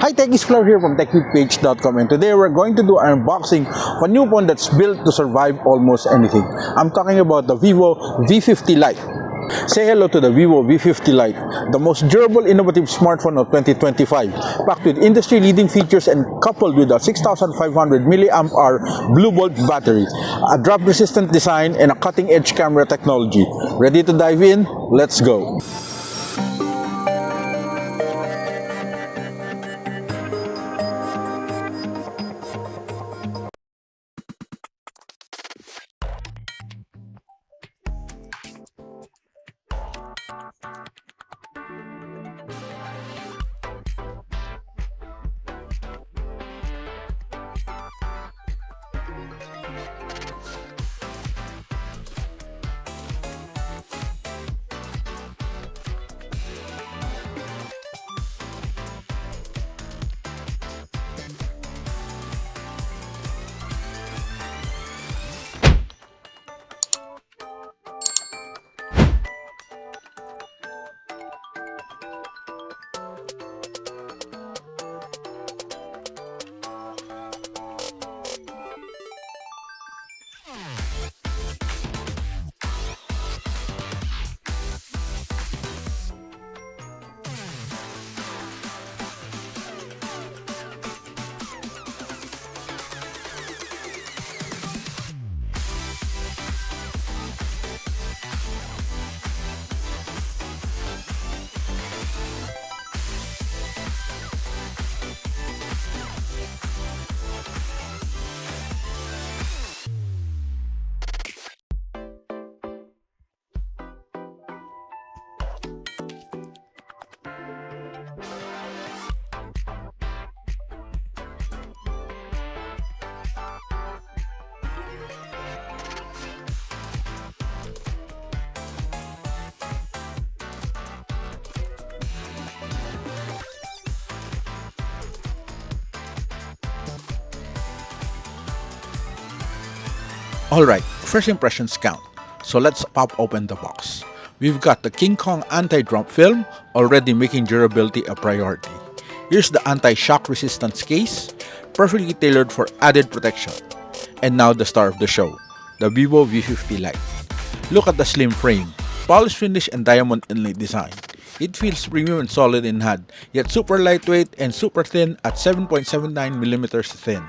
Hi, Tech Explorer here from techbeatph.com, and today we're going to do an unboxing of a new phone that's built to survive almost anything. I'm talking about the vivo V50 Lite. Say hello to the vivo V50 Lite, the most durable, innovative smartphone of 2025, packed with industry-leading features and coupled with a 6,500 milliamp hour BlueVolt battery, a drop-resistant design, and a cutting-edge camera technology. Ready to dive in? Let's go! Alright, first impressions count, so let's pop open the box. We've got the King Kong anti-drop film, already making durability a priority. Here's the anti-shock resistance case, perfectly tailored for added protection. And now the star of the show, the vivo V50 Lite. Look at the slim frame, polished finish and diamond inlay design. It feels premium and solid in hand, yet super lightweight and super thin at 7.79mm thin.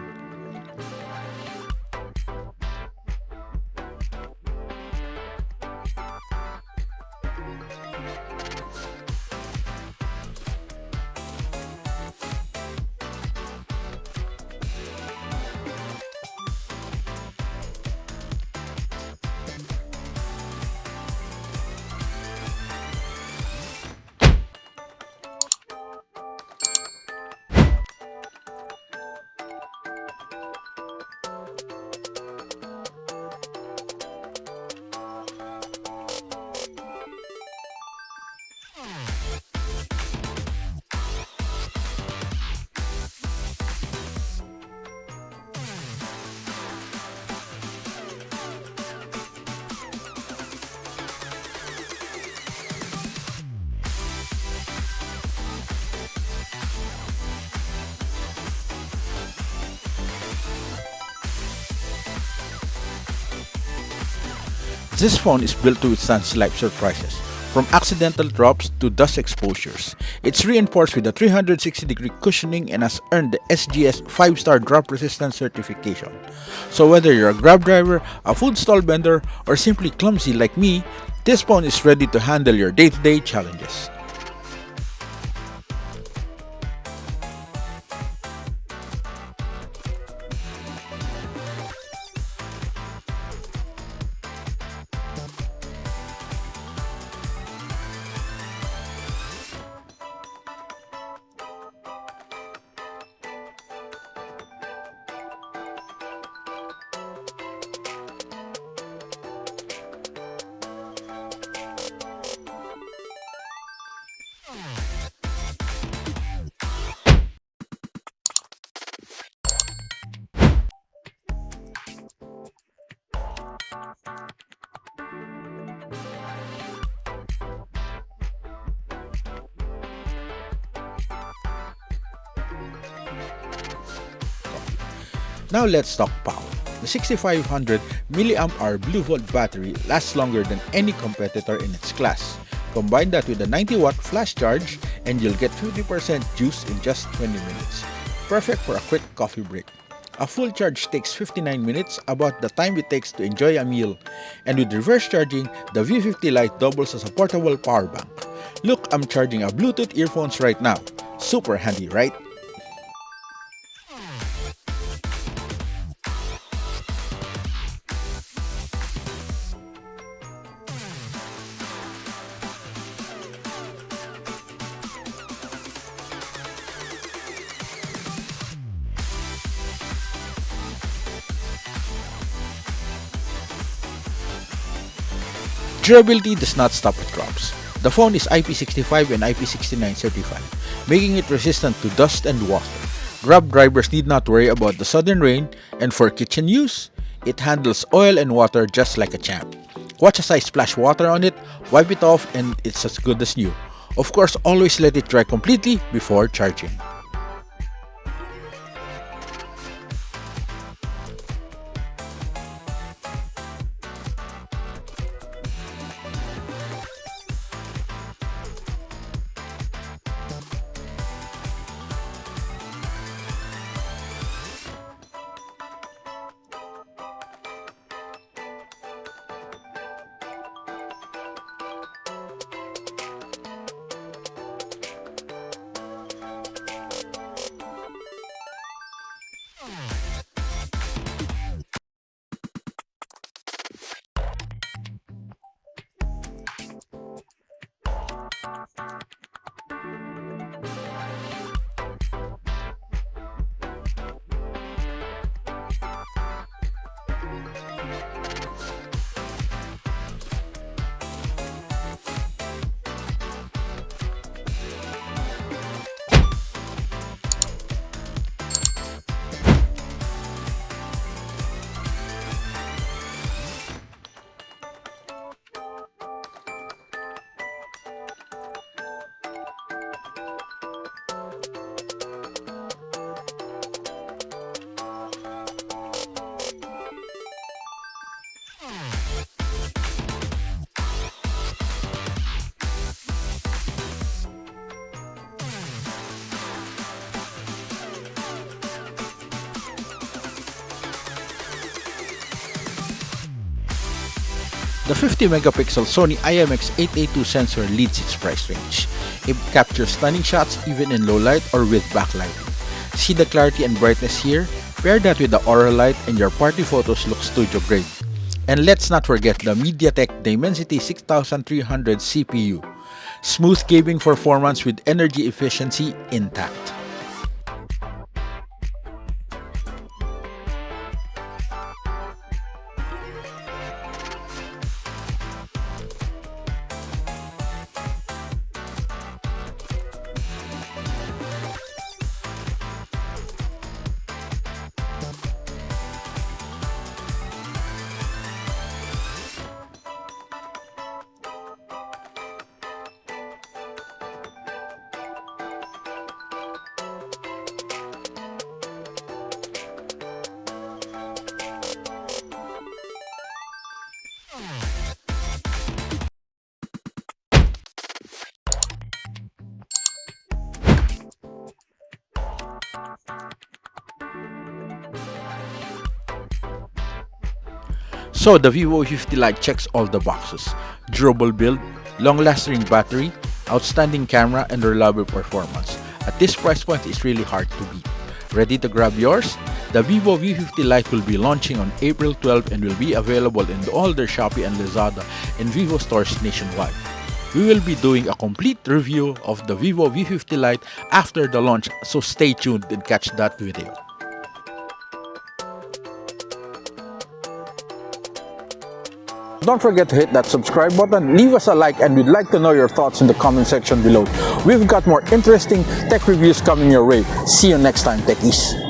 This phone is built to withstand life surprises, from accidental drops to dust exposures. It's reinforced with a 360-degree cushioning and has earned the SGS 5-star drop resistance certification. So whether you're a Grab driver, a food stall vendor, or simply clumsy like me, this phone is ready to handle your day-to-day challenges. Now let's talk power. The 6500 mAh BlueVolt battery lasts longer than any competitor in its class. Combine that with a 90-watt flash charge and you'll get 50% juice in just 20 minutes. Perfect for a quick coffee break. A full charge takes 59 minutes, about the time it takes to enjoy a meal. And with reverse charging, the V50 Lite doubles as a portable power bank. Look, I'm charging a Bluetooth earphones right now. Super handy, right? Durability does not stop at drops. The phone is IP65 and IP69 certified, making it resistant to dust and water. Grab drivers need not worry about the sudden rain, and for kitchen use, it handles oil and water just like a champ. Watch as I splash water on it, wipe it off, and it's as good as new. Of course, always let it dry completely before charging. The 50-megapixel Sony IMX882 sensor leads its price range. It captures stunning shots even in low light or with backlighting. See the clarity and brightness here? Pair that with the Aura light and your party photos look studio grade. And let's not forget the MediaTek Dimensity 6300 CPU. Smooth gaming performance with energy efficiency intact. So the Vivo V50 Lite checks all the boxes. Durable build, long-lasting battery, outstanding camera, and reliable performance. At this price point, it's really hard to beat. Ready to grab yours? The Vivo V50 Lite will be launching on April 12 and will be available in all their Shopee and Lazada and Vivo stores nationwide. We will be doing a complete review of the Vivo V50 Lite after the launch, so stay tuned and catch that video. Don't forget to hit that subscribe button, leave us a like, and we'd like to know your thoughts in the comment section below. We've got more interesting tech reviews coming your way. See you next time, techies.